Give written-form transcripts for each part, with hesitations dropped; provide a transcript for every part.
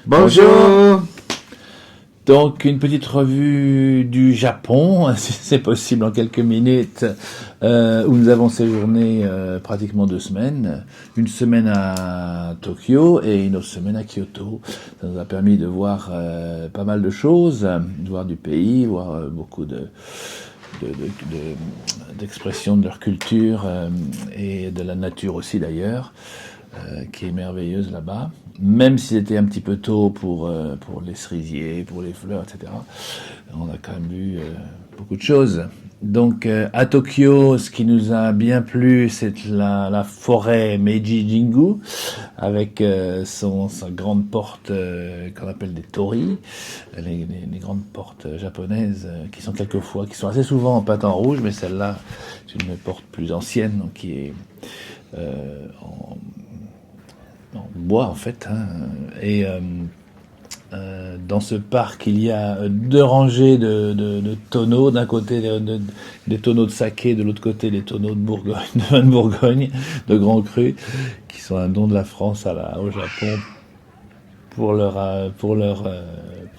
Bonjour. Donc une petite revue du Japon, si c'est possible en quelques minutes, où nous avons séjourné pratiquement 2 semaines. Une semaine à Tokyo et une autre semaine à Kyoto. Ça nous a permis de voir pas mal de choses, de voir du pays, voir beaucoup d'expressions de leur culture et de la nature aussi d'ailleurs, qui est merveilleuse là-bas. Même si c'était un petit peu tôt pour les cerisiers, pour les fleurs, etc. On a quand même vu beaucoup de choses. Donc à Tokyo, ce qui nous a bien plu, c'est la forêt Meiji-Jingu, avec sa grande porte qu'on appelle des torii, les grandes portes japonaises qui sont assez souvent en peintes en rouge, mais celle-là, c'est une porte plus ancienne, donc qui est en bois en fait. Et dans ce parc, il y a 2 rangées de tonneaux. D'un côté, des tonneaux de saké, de l'autre côté, des tonneaux de Bourgogne, de vin de Bourgogne, de grands crus, qui sont un don de la France au Japon pour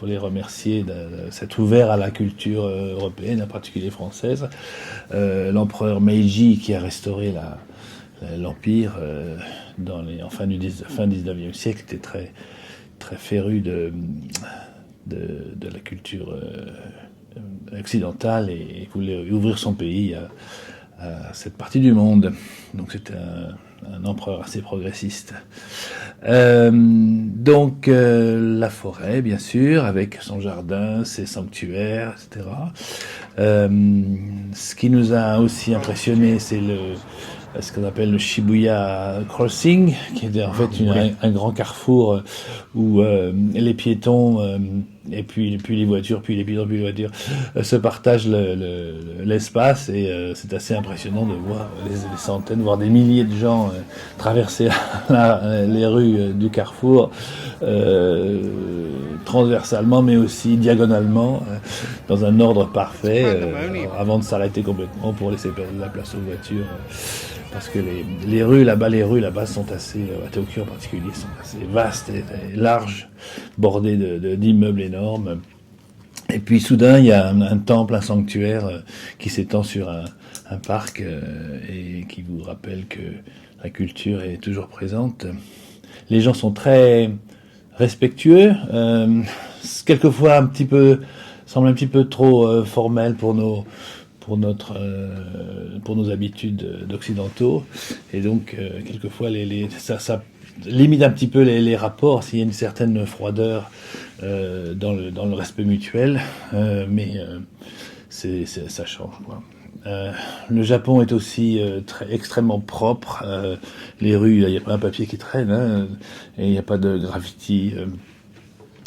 les remercier de s'être ouvert à la culture européenne, en particulier française. L'empereur Meiji, qui a restauré l'empire en fin 19e siècle, était très féru de la culture occidentale et voulait ouvrir son pays à cette partie du monde. Donc c'était un empereur assez progressiste. Donc la forêt, bien sûr, avec son jardin, ses sanctuaires, etc. Ce qui nous a aussi impressionné, c'est ce qu'on appelle le Shibuya Crossing, qui est en fait un grand carrefour où les piétons et puis les voitures, puis les piétons, puis les voitures se partagent l'espace, et c'est assez impressionnant de voir les centaines, voire des milliers de gens traverser les rues du carrefour transversalement, mais aussi diagonalement, dans un ordre parfait, avant de s'arrêter complètement pour laisser la place aux voitures. Parce que les rues là-bas sont assez, à Tokyo en particulier, sont assez vastes et larges, bordées d'immeubles énormes. Et puis soudain, il y a un temple, un sanctuaire qui s'étend sur un parc et qui vous rappelle que la culture est toujours présente. Les gens sont très respectueux, quelquefois semble un petit peu trop formel pour nos habitudes d'occidentaux, et donc quelquefois ça limite un petit peu les rapports s'il y a une certaine froideur dans le respect mutuel, mais ça change, quoi. Le Japon est aussi extrêmement propre. Les rues, il n'y a pas un papier qui traîne, et il n'y a pas de graffiti,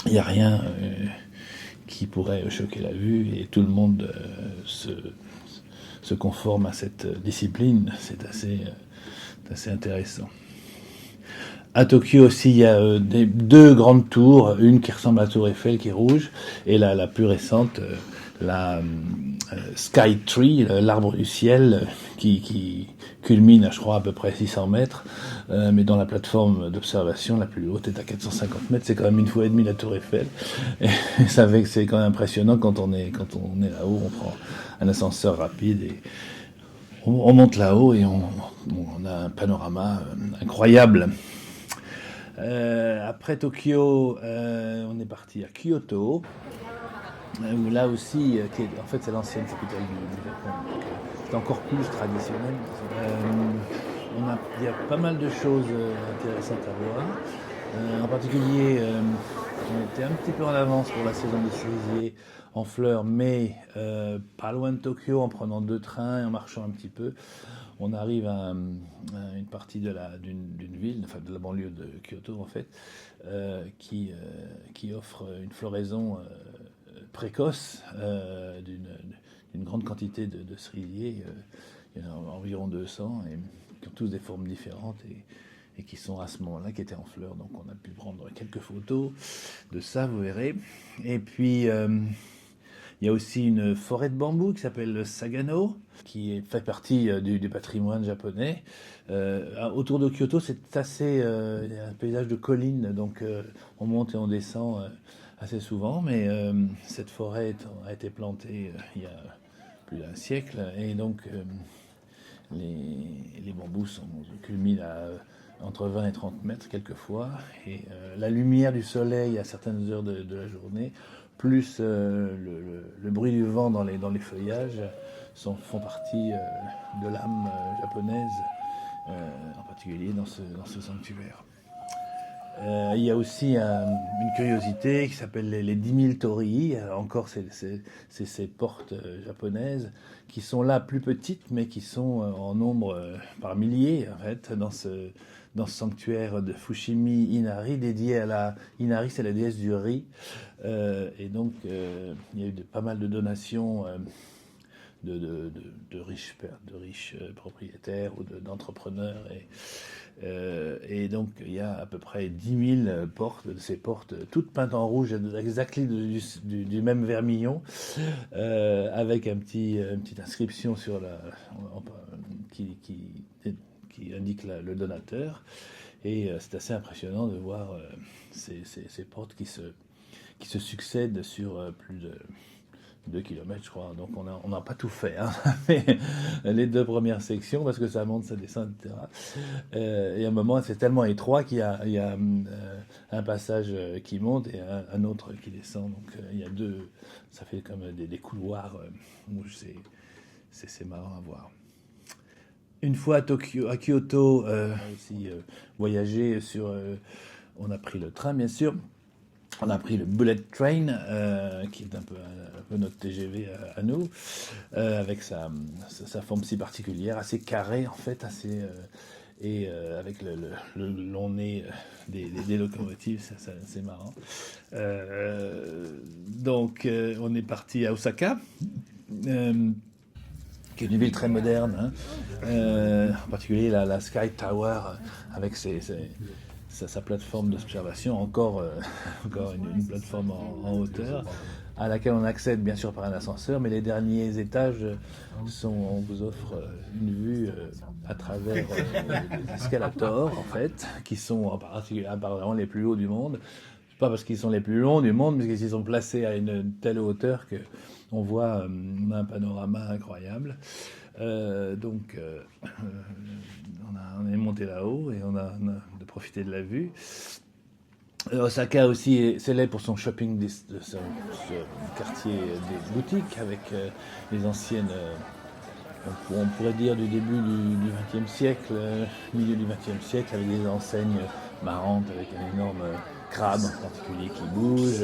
il n'y a rien qui pourrait choquer la vue, et tout le monde se conforme à cette discipline. C'est assez intéressant. À Tokyo aussi, il y a 2 grandes tours, une qui ressemble à la tour Eiffel, qui est rouge, et la plus récente, la Sky Tree, l'arbre du ciel, qui culmine à, je crois, à peu près 600 mètres, mais dont la plateforme d'observation la plus haute est à 450 mètres. C'est quand même 1,5 fois la tour Eiffel. Et ça fait que c'est quand même impressionnant quand on est là-haut. On prend un ascenseur rapide et on monte là-haut, et on a un panorama incroyable. Après Tokyo, on est parti à Kyoto, où là aussi, en fait c'est l'ancienne capitale du Japon, donc c'est encore plus traditionnel. Il y a pas mal de choses intéressantes à voir. En particulier, on était un petit peu en avance pour la saison des cerisiers en fleurs, mais pas loin de Tokyo, en prenant 2 trains et en marchant un petit peu, on arrive à une partie d'une ville, enfin de la banlieue de Kyoto en fait, qui offre une floraison précoce d'une grande quantité de cerisiers. Il y en a environ 200, et qui ont tous des formes différentes, et qui sont à ce moment-là, qui étaient en fleurs. Donc on a pu prendre quelques photos de ça, vous verrez. Et puis Il y a aussi une forêt de bambou qui s'appelle le Sagano, fait partie du patrimoine japonais. Autour de Kyoto, c'est assez il y a un paysage de collines, donc on monte et on descend assez souvent. Mais cette forêt a été plantée il y a plus d'un siècle, et donc les bambous culminent à entre 20 et 30 mètres quelquefois, et la lumière du soleil à certaines heures de la journée, plus le bruit du vent dans les feuillages, font partie de l'âme japonaise, en particulier dans ce sanctuaire. Il y a aussi une curiosité qui s'appelle les 10 000 torii. Encore, c'est ces portes japonaises qui sont là plus petites, mais qui sont en nombre par milliers, en fait, dans ce sanctuaire de Fushimi Inari, dédié à la... Inari, c'est la déesse du riz. Et donc, il y a eu pas mal de donations de riches propriétaires ou d'entrepreneurs, et donc il y a à peu près 10 000 portes, de ces portes toutes peintes en rouge, exactement du même vermillon, avec une petite inscription sur qui indique le donateur, et c'est assez impressionnant de voir ces portes qui se succèdent sur plus de 2 kilomètres, je crois. Donc on n'a pas tout fait, hein. Mais les 2 premières sections, parce que ça monte, ça descend, etc. Et à un moment, c'est tellement étroit qu'il y a un passage qui monte et un autre qui descend. Donc il y a ça fait comme des couloirs où c'est marrant à voir. Une fois à Kyoto, on a aussi voyagé on a pris le train, bien sûr. On a pris le Bullet Train, qui est un peu notre TGV à nous, avec sa forme si particulière, assez carrée en fait, et avec le long nez des locomotives, c'est marrant. Donc on est parti à Osaka, qui est une ville très moderne, hein. En particulier la Sky Tower, avec sa plateforme d'observation, encore une plateforme en hauteur, à laquelle on accède bien sûr par un ascenseur, mais les derniers étages on vous offre une vue à travers des escalators, en fait, qui sont apparemment les plus hauts du monde. Pas parce qu'ils sont les plus longs du monde, mais parce qu'ils sont placés à une telle hauteur que on voit un panorama incroyable. Donc, on est monté là-haut et on a de profiter de la vue. Osaka aussi est célèbre pour son shopping, ce quartier des boutiques, avec les anciennes, on pourrait dire du début du XXe siècle, milieu du XXe siècle, avec des enseignes marrantes, avec un énorme crabe en particulier qui bouge.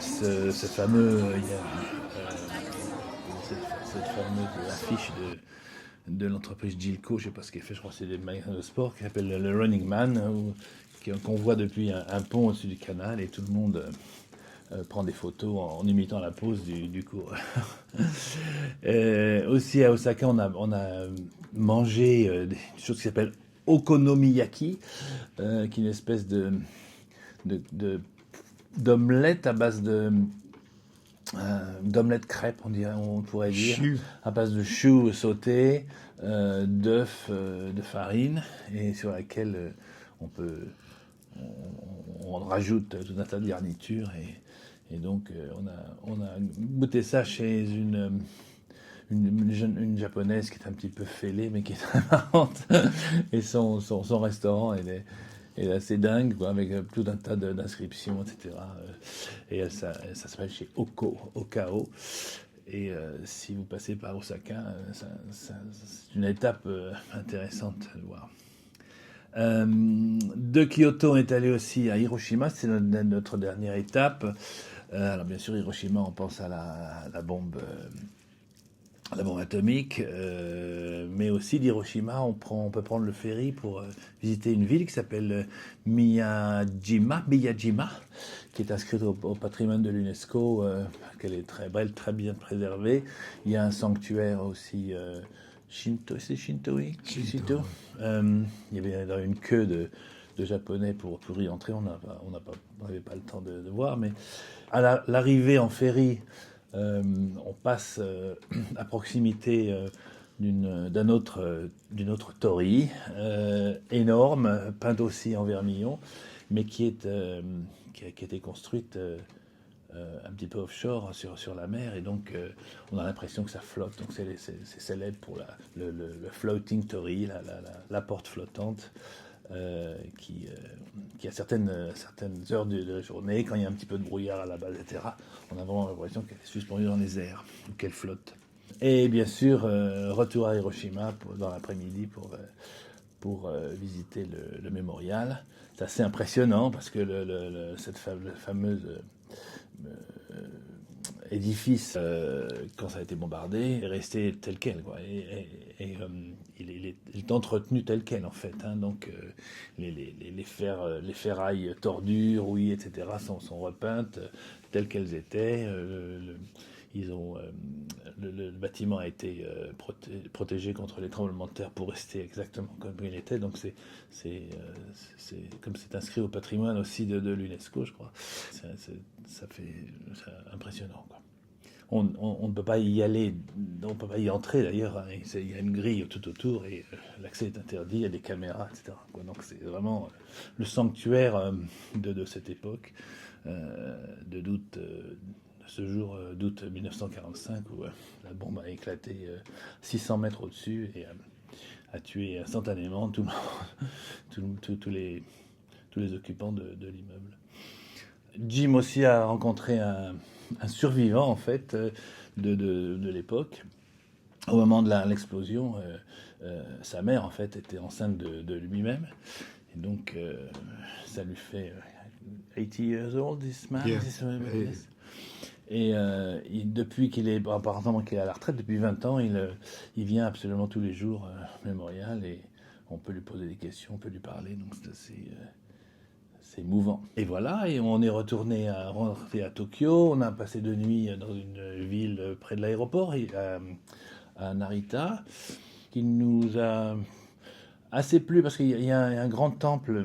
Ce fameux, cette fameuse affiche de l'entreprise Gilco, je sais pas ce qu'elle fait, je crois que c'est des magasins de sport, qui s'appelle le Running Man, qu'on voit depuis un pont au-dessus du canal, et tout le monde prend des photos en imitant la pose du coureur. Aussi à Osaka, on a mangé des choses qui s'appellent okonomiyaki, qui est une espèce d'omelette à base d'omelette crêpe, on pourrait dire, à base de choux sautés, d'œufs, de farine, et sur laquelle on rajoute tout un tas de garnitures, et donc on a goûté ça chez une japonaise qui est un petit peu fêlée, mais qui est très marrante, et son restaurant est assez dingue, quoi, avec tout un tas d'inscriptions, etc. Et ça s'appelle chez Okao. Et si vous passez par Osaka, c'est une étape intéressante de voir. De Kyoto, on est allé aussi à Hiroshima, c'est notre dernière étape. Alors bien sûr, Hiroshima, on pense à la bombe atomique, mais aussi d'Hiroshima, on peut prendre le ferry pour visiter une ville qui s'appelle Miyajima, qui est inscrite au patrimoine de l'UNESCO, qu'elle est très belle, très bien préservée. Il y a un sanctuaire aussi Shinto. Il y avait une queue de Japonais pour y entrer. On n'avait pas le temps de voir, mais à l'arrivée en ferry On passe à proximité d'une autre torii, énorme, peinte aussi en vermillon, mais qui a été construite un petit peu offshore sur la mer, et donc on a l'impression que ça flotte. Donc c'est célèbre pour le floating torii, la porte flottante. Qui à certaines heures de la journée, quand il y a un petit peu de brouillard à la base, etc., on a vraiment l'impression qu'elle est suspendue dans les airs, ou qu'elle flotte. Et bien sûr, retour à Hiroshima dans l'après-midi pour visiter le mémorial. C'est assez impressionnant parce que cette fameuse édifice, quand ça a été bombardé, est resté tel quel, quoi. Il est entretenu tel quel, en fait. Hein. Donc, les ferrailles tordues, rouillées, etc., sont repeintes telles qu'elles étaient. Le bâtiment a été protégé contre les tremblements de terre pour rester exactement comme il était. Donc, comme c'est inscrit au patrimoine aussi de l'UNESCO, je crois. C'est impressionnant, quoi. On ne peut pas y aller, on ne peut pas y entrer d'ailleurs. Hein. Il y a une grille tout autour et l'accès est interdit, il y a des caméras, etc. Quoi. Donc c'est vraiment le sanctuaire de cette époque, ce jour d'août 1945 où la bombe a éclaté 600 mètres au-dessus et a tué instantanément tous les occupants de l'immeuble. Jim aussi a rencontré un survivant, en fait, de l'époque. Au moment de l'explosion, sa mère, en fait, était enceinte de lui-même. Et donc, ça lui fait 80 years old, this man. Yeah. Et depuis apparemment qu'il est à la retraite, depuis 20 ans, il vient absolument tous les jours au mémorial et on peut lui poser des questions, on peut lui parler. Donc, c'est émouvant. Et voilà, et on est rentré à Tokyo, on a passé 2 nuits dans une ville près de l'aéroport, à Narita, qui nous a assez plu parce qu'il y a un grand temple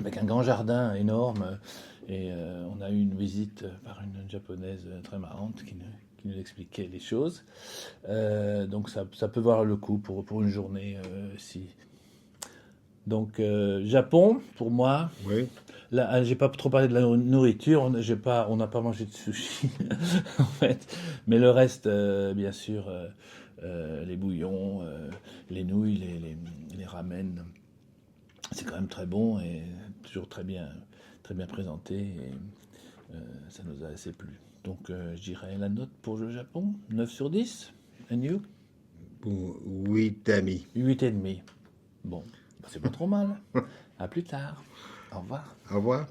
avec un grand jardin énorme, et on a eu une visite par une japonaise très marrante qui nous expliquait les choses. Donc ça peut valoir le coup pour une journée si. Donc, Japon, pour moi. Oui. Là, j'ai pas trop parlé de la nourriture. On n'a pas mangé de sushi, en fait. Mais le reste, bien sûr, les bouillons, les nouilles, les ramen, c'est quand même très bon et toujours très bien présenté. Et ça nous a assez plu. Donc, je dirais la note pour le Japon, 9 sur 10. And you? Pour 8,5. 8,5. Bon. C'est pas trop mal. À plus tard. Au revoir. Au revoir.